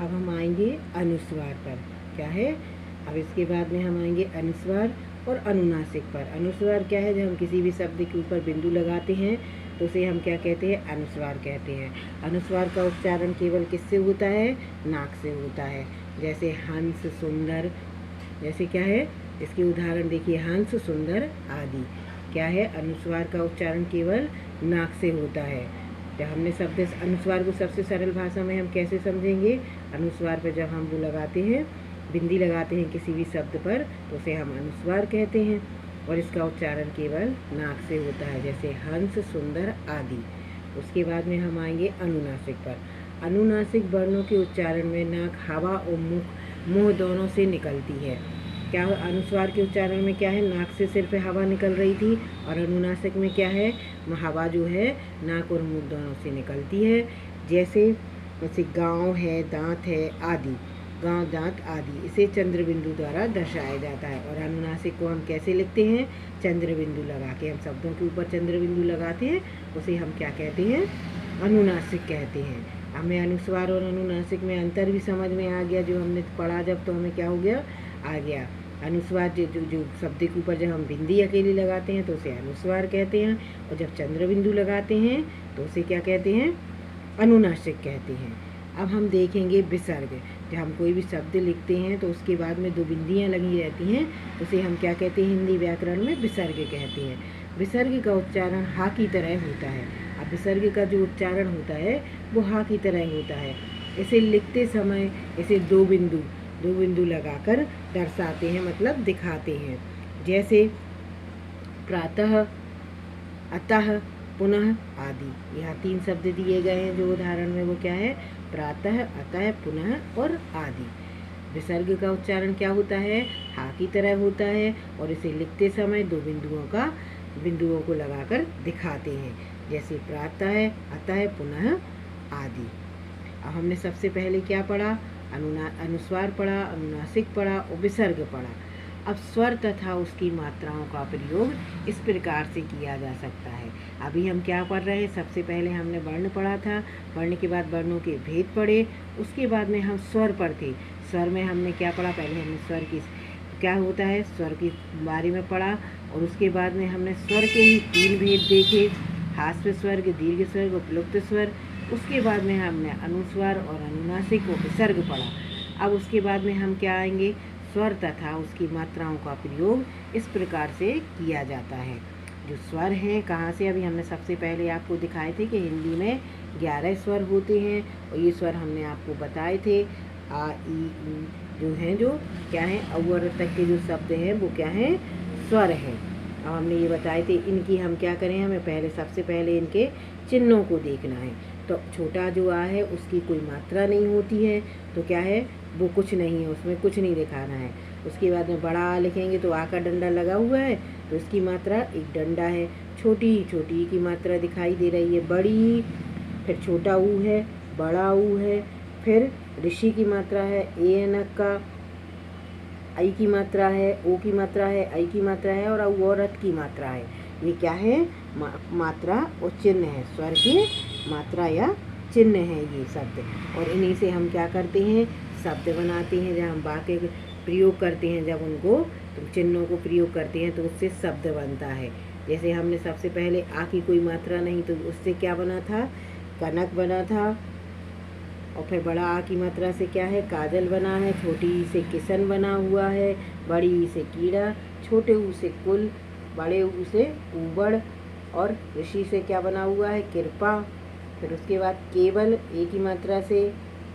अब हम आएंगे अनुस्वार पर। क्या है? अब इसके बाद में हम आएंगे अनुस्वार और अनुनासिक पर। अनुस्वार क्या है? जब हम किसी भी शब्द के ऊपर बिंदु लगाते हैं तो उसे हम क्या कहते हैं? अनुस्वार कहते हैं। अनुस्वार का उच्चारण केवल किससे होता है? नाक से होता है। जैसे हंस, सुंदर, जैसे क्या है? इसके उदाहरण देखिए, हंस, सुंदर आदि। क्या है? अनुस्वार का उच्चारण केवल नाक से होता है। जब हमने शब्द अनुस्वार को सबसे सरल भाषा में हम कैसे समझेंगे? अनुस्वार पर जब हम वो लगाते हैं, बिंदी लगाते हैं किसी भी शब्द पर, तो उसे हम अनुस्वार कहते हैं और इसका उच्चारण केवल नाक से होता है, जैसे हंस, सुंदर आदि। उसके बाद में हम आएंगे अनुनासिक पर। अनुनासिक वर्णों के उच्चारण में नाक, हवा और मुंह दोनों से निकलती है। क्या अनुस्वार के उच्चारण में क्या है? नाक से सिर्फ हवा निकल रही थी, और अनुनासिक में क्या है? हवा जो है नाक और मुंह दोनों से निकलती है। जैसे गाँव है, दांत है आदि। गाँव, दांत आदि, इसे चंद्र बिंदु द्वारा दर्शाया जाता है। और अनुनासिक को हम कैसे लिखते हैं? चंद्र बिंदु लगा के। हम शब्दों के ऊपर चंद्र बिंदु लगाते हैं, उसे हम क्या कहते हैं? अनुनासिक कहते हैं। हमें अनुस्वार और अनुनासिक में अंतर भी समझ में आ गया, जो हमने पढ़ा जब, तो हमें क्या हो गया? आ गया। अनुस्वार जो शब्द के ऊपर जब हम बिंदी अकेली लगाते हैं तो उसे अनुस्वार कहते हैं, और जब चंद्र बिंदु लगाते हैं तो उसे क्या कहते हैं? अनुनासिक कहते हैं। अब हम देखेंगे विसर्ग। जब हम कोई भी शब्द लिखते हैं तो उसके बाद में दो बिंदियाँ लगी रहती हैं, उसे हम क्या कहते हैं? हिंदी व्याकरण में विसर्ग कहते हैं। विसर्ग का उच्चारण हा की तरह होता है। अब विसर्ग का जो उच्चारण होता है वो हा की तरह होता है। इसे लिखते समय इसे दो बिंदु लगाकर दर्शाते हैं, मतलब दिखाते हैं। जैसे प्रातः, अतः, पुनः आदि। यहाँ 3 शब्द दिए गए हैं जो उदाहरण में, वो क्या है? प्रातः, अतः, पुनः और आदि। विसर्ग का उच्चारण क्या होता है? हा की तरह होता है, और इसे लिखते समय दो बिंदुओं को लगाकर दिखाते हैं, जैसे प्रातः, अतः, पुनः आदि। अब हमने सबसे पहले क्या पढ़ा? अनुस्वार पढ़ा, अनुनासिक पढ़ा और विसर्ग पढ़ा। अब स्वर तथा उसकी मात्राओं का प्रयोग इस प्रकार से किया जा सकता है। अभी हम क्या पढ़ रहे हैं? सबसे पहले हमने वर्ण पढ़ा था, वर्ण के बाद वर्णों के भेद पढ़े, उसके बाद में हम स्वर पढ़ते। स्वर में हमने क्या पढ़ा? पहले हमने स्वर की क्या होता है, स्वर के बारे में पढ़ा, और उसके बाद में हमने स्वर के ही 3 भेद देखे, हास्य स्वर्ग, दीर्घ स्वर्ग और प्लुप्त स्वर। उसके बाद में हमने अनुस्वार और अनुनासिक और विसर्ग पढ़ा। अब उसके बाद में हम क्या आएंगे? स्वर तथा उसकी मात्राओं का प्रयोग इस प्रकार से किया जाता है। जो स्वर हैं कहाँ से? अभी हमने सबसे पहले आपको दिखाए थे कि हिंदी में 11 स्वर होते हैं, और ये स्वर हमने आपको बताए थे। आ, ई, जो हैं, जो क्या हैं, अव्वर तक के जो शब्द हैं वो क्या हैं? स्वर हैं। अब हमने ये बताए थे, इनकी हम क्या करें? हमें सबसे पहले इनके चिन्हों को देखना है। तो छोटा जो आ है उसकी कोई मात्रा नहीं होती है, तो क्या है? वो कुछ नहीं है, उसमें कुछ नहीं दिखाना है। उसके बाद में बड़ा आ लिखेंगे तो आ का डंडा लगा हुआ है, तो इसकी मात्रा एक डंडा है। छोटी की मात्रा दिखाई दे रही है, बड़ी, फिर छोटा ऊ है, बड़ा ऊ है, फिर ऋषि की मात्रा है, ए एनक का, आई की मात्रा है, ओ की मात्रा है, आई की मात्रा है, और औरत की मात्रा है। ये क्या है? मात्रा और चिन्ह है, स्वर के मात्रा या चिन्ह है ये शब्द। और इन्हीं से हम क्या करते हैं? शब्द बनाते हैं। जब हम वाक्य प्रयोग करते हैं, जब उनको तो चिन्हों को प्रयोग करते हैं तो उससे शब्द बनता है। जैसे हमने सबसे पहले आ की कोई मात्रा नहीं, तो उससे क्या बना था? कनक बना था। और फिर बड़ा आ की मात्रा से क्या है? काजल बना है। छोटी ई से किशन बना हुआ है। बड़ी ई से कीड़ा, छोटे ऊ से कुल, बड़े ऊ से ऊबड़, और ऋषि से क्या बना हुआ है? कृपा। फिर उसके बाद केवल, ए की मात्रा से,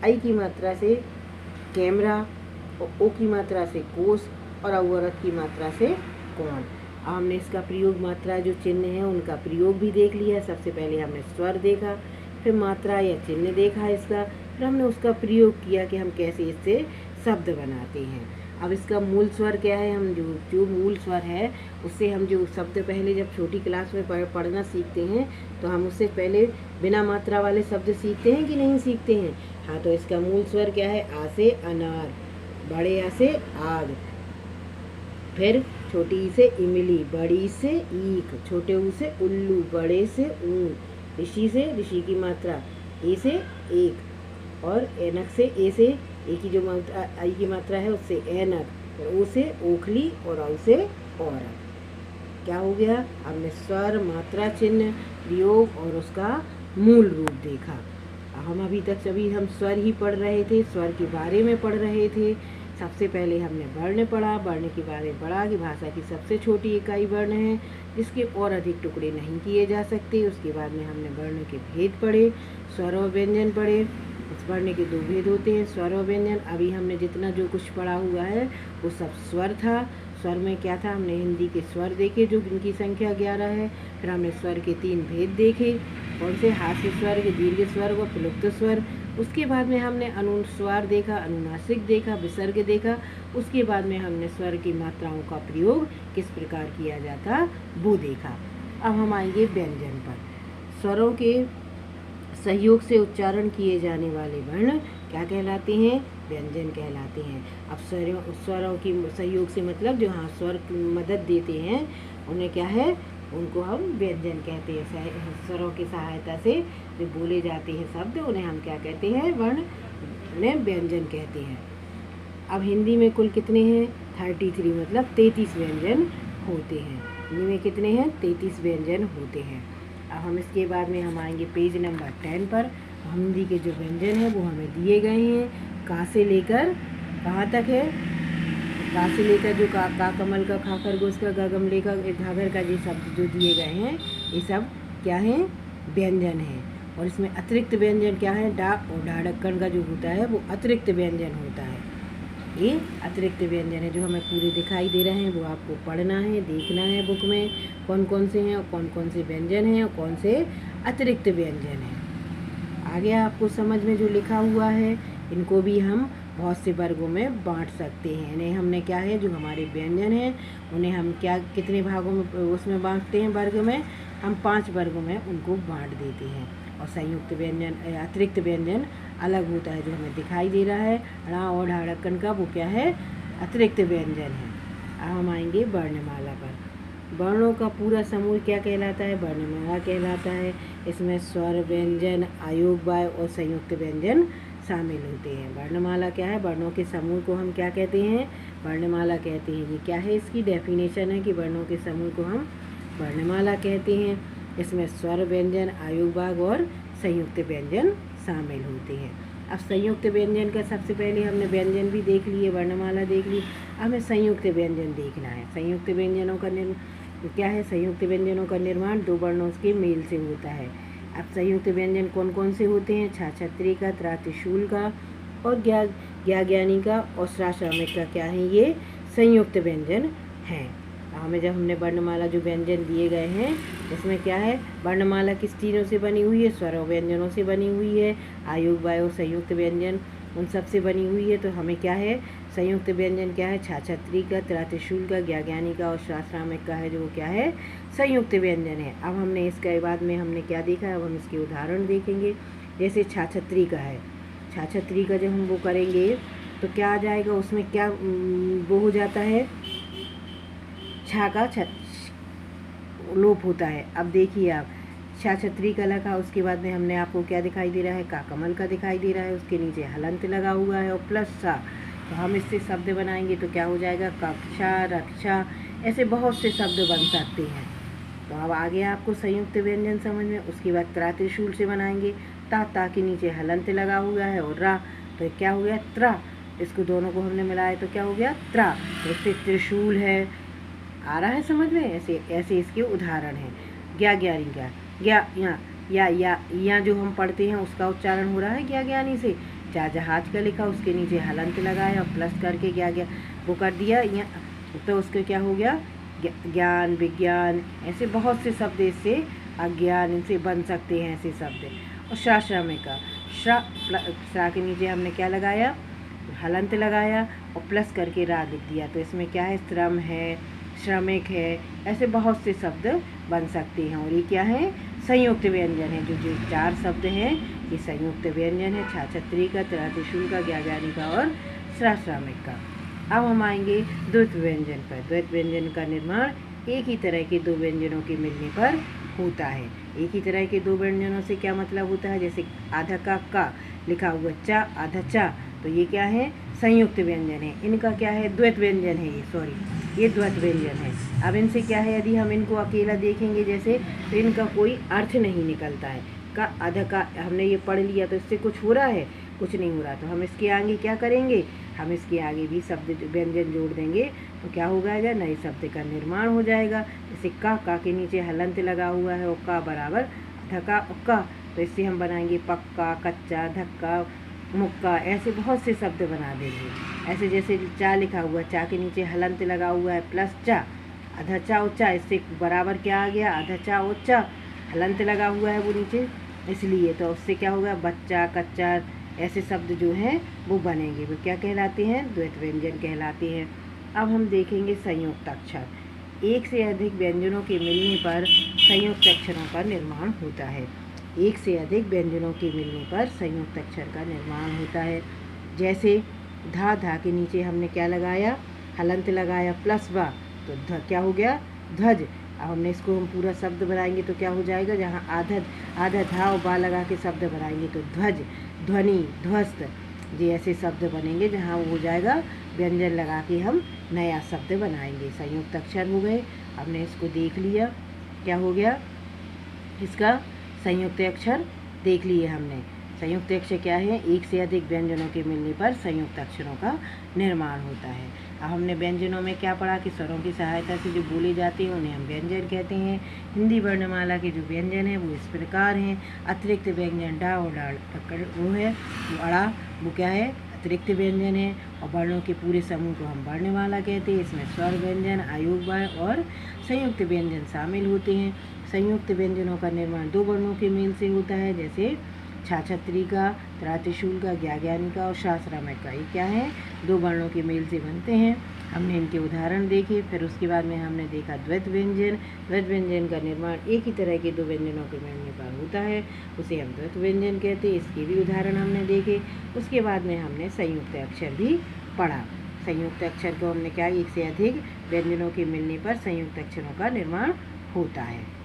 आई की मात्रा से कैमरा, और ओ की मात्रा से कोस, और औरत की मात्रा से कौन। हमने इसका प्रयोग, मात्रा जो चिन्ह है उनका प्रयोग भी देख लिया। सबसे पहले हमने स्वर देखा, फिर मात्रा या चिन्ह देखा इसका, फिर हमने उसका प्रयोग किया कि हम कैसे इससे शब्द बनाते हैं। अब इसका मूल स्वर क्या है? हम जो मूल स्वर है उससे हम जो शब्द पहले जब छोटी क्लास में पढ़ना सीखते हैं तो हम उससे पहले बिना मात्रा वाले शब्द सीखते हैं कि नहीं सीखते हैं? हाँ, तो इसका मूल स्वर क्या है? आ से अनार, बड़े आ से आग, फिर छोटी ई से इमली, बड़ी से ईख, छोटे ऊ से उल्लू, बड़े से ऊन, ऋषि से ऋषि की मात्रा, ए से एक, और एनक से ए से ए की जो मात्रा आई की मात्रा है उससे एनक, और ओ से ओखली और औ से औरत। क्या हो गया? हमने स्वर, मात्रा, चिन्ह, प्रयोग और उसका मूल रूप देखा। हम अभी तक सभी हम स्वर ही पढ़ रहे थे, स्वर के बारे में पढ़ रहे थे। सबसे पहले हमने वर्ण पढ़ा, वर्ण के बारे में पढ़ा कि भाषा की सबसे छोटी इकाई वर्ण है जिसके और अधिक टुकड़े नहीं किए जा सकते। उसके बाद में हमने वर्ण के भेद पढ़े, स्वर और व्यंजन पढ़े। इस वर्ण के दो भेद होते हैं, स्वर और व्यंजन। अभी हमने जितना जो कुछ पढ़ा हुआ है वो सब स्वर था। स्वर में क्या था? हमने हिंदी के स्वर देखे जो जिनकी संख्या 11 है। फिर हमने स्वर के 3 भेद देखे, कौन से? हास्य स्वर, दीर्घ स्वर व प्लुप्त स्वर। उसके बाद में हमने अनुस्वार देखा, अनुनासिक देखा, विसर्ग देखा। उसके बाद में हमने स्वर की मात्राओं का प्रयोग किस प्रकार किया जाता वो देखा। अब हम आएंगे व्यंजन पर। स्वरों के सहयोग से उच्चारण किए जाने वाले वर्ण क्या कहलाते हैं? व्यंजन कहलाते हैं। अब स्वरों की सहयोग से मतलब जो स्वर की मदद देते हैं उन्हें क्या है? उनको हम व्यंजन कहते हैं। स्वरों की सहायता से जो बोले जाते हैं शब्द उन्हें हम क्या कहते हैं? वर्ण, उन्हें व्यंजन कहते हैं। अब हिंदी में कुल कितने हैं? 33 मतलब 33 व्यंजन होते हैं। हिंदी में कितने हैं? 33 व्यंजन होते हैं। अब हम इसके बाद में हम आएंगे पेज नंबर 10 पर। हिंदी के जो व्यंजन हैं वो हमें दिए गए हैं। का से लेकर कहाँ तक है? का से लेकर जो का कमल का, खा खरगोश का, गा गमले का, घाघर का, ये शब्द जो दिए गए हैं ये सब क्या हैं? व्यंजन हैं। और इसमें अतिरिक्त व्यंजन क्या है? डा और ढाढ़क्कन का जो होता है वो अतिरिक्त व्यंजन होता है। ये अतिरिक्त व्यंजन है जो हमें पूरे दिखाई दे रहे हैं, वो आपको पढ़ना है, देखना है बुक में कौन कौन से हैं और कौन कौन से व्यंजन हैं और कौन से अतिरिक्त व्यंजन हैं। आगे आपको समझ में जो लिखा हुआ है इनको भी हम बहुत से वर्गों में बांट सकते हैं। इन्हें हमने क्या है? जो हमारे व्यंजन हैं उन्हें हम क्या कितने भागों में उसमें बांटते हैं? वर्ग में हम 5 वर्गों में उनको बांट देते हैं। और संयुक्त व्यंजन, अतिरिक्त व्यंजन अलग होता है जो हमें दिखाई दे रहा है ड़ा और ढाढ़क्कन का, वो क्या है? अतिरिक्त व्यंजन है। अब हम आएंगे वर्णमाला पर। वर्णों का पूरा समूह क्या कहलाता है? वर्णमाला कहलाता है। इसमें स्वर, व्यंजन, आयोग, वाय और संयुक्त व्यंजन शामिल होते हैं। वर्णमाला क्या है? वर्णों के समूह को हम क्या कहते हैं? वर्णमाला कहते हैं। ये क्या है? इसकी डेफिनेशन है कि वर्णों के समूह को हम वर्णमाला कहते हैं। इसमें स्वर, व्यंजन, आयोग, भाग और संयुक्त व्यंजन शामिल होते हैं। अब संयुक्त व्यंजन का सबसे पहले हमने व्यंजन भी देख लिए, वर्णमाला देख ली, हमें संयुक्त व्यंजन देखना है। संयुक्त व्यंजनों का क्या है? संयुक्त व्यंजनों का निर्माण 2 वर्णों के मेल से होता है। अब संयुक्त व्यंजन कौन कौन से होते हैं? छा, छत्री का, त्रा, त्रिशूल का और ज्ञा, ज्ञानी का और श्रा, श्रामिक का क्या है? ये संयुक्त व्यंजन हैं। हमें जब हमने वर्णमाला जो व्यंजन दिए गए हैं इसमें क्या है? वर्णमाला किस चीज़ों से बनी हुई है? स्वर और व्यंजनों से बनी हुई है। आयोग, वाय और संयुक्त व्यंजन उन सब से बनी हुई है। तो हमें क्या है? संयुक्त व्यंजन क्या है? छा, छत्री का, त्रा, त्रिशूल का, ज्ञानी का और श्रा, श्रामिक का है जो वो क्या है? संयुक्त व्यंजन है। अब हमने इसके बाद में हमने क्या देखा? अब हम इसके उदाहरण देखेंगे। जैसे छा, छत्री का है। छा, छत्री का जब हम वो करेंगे तो क्या आ जाएगा? उसमें क्या वो हो जाता है? छा का लोप होता है। अब देखिए आप, छा छत्री का लगा, उसके बाद में हमने आपको क्या दिखाई दे रहा है? का कमल का दिखाई दे रहा है, उसके नीचे हलंत लगा हुआ है और प्लस सा। तो हम इससे शब्द बनाएंगे तो क्या हो जाएगा? कक्षा, रक्षा, ऐसे बहुत से शब्द बन सकते हैं। तो अब आगे आपको संयुक्त व्यंजन समझ में। उसके बाद त्रा, त्रिशूल से बनाएंगे। ता के नीचे हलंत लगा हुआ है और रा, तो क्या हो गया? त्रा। इसको दोनों को हमने मिलाया तो क्या हो गया? त्रा। तो इससे त्रिशूल है। आ रहा है समझ में? ऐसे ऐसे इसके उदाहरण हैं। ज्ञानी का, या जो हम पढ़ते हैं उसका उच्चारण हो रहा है ज्ञानी से। जहाज का लिखा, उसके नीचे हलंत लगाया और प्लस करके वो कर दिया, तो उसके क्या हो गया? ज्ञान, विज्ञान, ऐसे बहुत से शब्द इससे अज्ञान इनसे बन सकते हैं ऐसे शब्द। और श्राश्रमिक का, श्रा के नीचे हमने क्या लगाया? हलंत लगाया और प्लस करके रा लिख दिया। तो इसमें क्या है? श्रम है, श्रमिक है, ऐसे बहुत से शब्द बन सकते हैं। और ये क्या है? संयुक्त व्यंजन है। जो 4 शब्द हैं ये संयुक्त व्यंजन है। छा, छत्री का, त्रा, त्रिशूल का, ज्ञानी का और श्रा, श्रामिक का। अब हम आएंगे द्वैत व्यंजन पर। द्वैत व्यंजन का निर्माण एक ही तरह के 2 व्यंजनों के मिलने पर होता है। एक ही तरह के 2 व्यंजनों से क्या मतलब होता है? जैसे आधा का लिखा हुआ चा, आधा चा, तो ये क्या है, संयुक्त व्यंजन है। इनका क्या है, द्वैत व्यंजन है, ये द्वैत व्यंजन है। अब इनसे क्या है, यदि हम इनको अकेला देखेंगे जैसे, तो इनका कोई अर्थ नहीं निकलता है। का, आधा का हमने ये पढ़ लिया, तो इससे कुछ हो रहा है, कुछ नहीं हो रहा। तो हम इसके आगे क्या करेंगे, हम इसके आगे भी शब्द व्यंजन जोड़ देंगे, तो क्या हो जाएगा, नए शब्द का निर्माण हो जाएगा। जैसे का के नीचे हलंत लगा हुआ है, और का बराबर धका उक्का, तो इससे हम बनाएंगे पक्का, कच्चा, धक्का, मुक्का, ऐसे बहुत से शब्द बना देंगे। ऐसे जैसे चा लिखा हुआ, चा के नीचे हलंत लगा हुआ है प्लस चा, आधा चा उच्चा, इससे बराबर क्या आ गया, आधा चा उच्चा, हलंत लगा हुआ है वो नीचे, इसलिए तो उससे क्या होगा, बच्चा, कच्चा, ऐसे शब्द जो हैं वो बनेंगे, वो क्या कहलाते हैं, द्वैत व्यंजन कहलाते हैं। अब हम देखेंगे संयुक्त अक्षर। एक से अधिक व्यंजनों के मिलने पर संयुक्त अक्षरों का निर्माण होता है। एक से अधिक व्यंजनों के मिलने पर संयुक्त अक्षर का निर्माण होता है। जैसे धा के नीचे हमने क्या लगाया, हलंत लगाया प्लस वा, तो क्या हो गया, ध्वज। अब हमने इसको हम पूरा शब्द बनाएंगे तो क्या हो जाएगा, जहाँ आधा धा और बा लगा के शब्द बनाएंगे तो ध्वज, ध्वनि, ध्वस्त, ये ऐसे शब्द बनेंगे जहाँ वो हो जाएगा व्यंजन लगा के हम नया शब्द बनाएंगे। संयुक्त अक्षर हो गए। हमने इसको देख लिया, क्या हो गया, इसका संयुक्त अक्षर देख लिए हमने। संयुक्त अक्षर क्या है, एक से अधिक व्यंजनों के मिलने पर संयुक्त अक्षरों का निर्माण होता है। अब हमने व्यंजनों में क्या पढ़ा कि स्वरों की सहायता से जो बोले जाते हैं उन्हें हम व्यंजन कहते हैं। हिंदी वर्णमाला के जो व्यंजन हैं वो इस प्रकार हैं। अतिरिक्त व्यंजन डा और डाल वो है, वो अड़ा, वो क्या है, अतिरिक्त व्यंजन है। और वर्णों के पूरे समूह को हम वर्णमाला कहते हैं। इसमें स्वर व्यंजन, आयोगवाय और संयुक्त व्यंजन शामिल होते हैं। संयुक्त व्यंजनों का निर्माण दो वर्णों के मेल से होता है, जैसे छाछत्री का, त्रातिशूल का, ज्ञाज्ञानी का और शास्त्रामय का। ये क्या है, दो वर्णों के मेल से बनते हैं। हमने इनके उदाहरण देखे। फिर उसके बाद में हमने देखा द्वैत व्यंजन। द्वैत व्यंजन का निर्माण एक ही तरह के दो व्यंजनों के मिलने पर होता है, उसे हम द्वैत व्यंजन कहते हैं। इसके भी उदाहरण हमने देखे। उसके बाद में हमने संयुक्त अक्षर भी पढ़ा। संयुक्त अक्षर को हमने क्या, एक से अधिक व्यंजनों के मिलने पर संयुक्त अक्षरों का निर्माण होता है।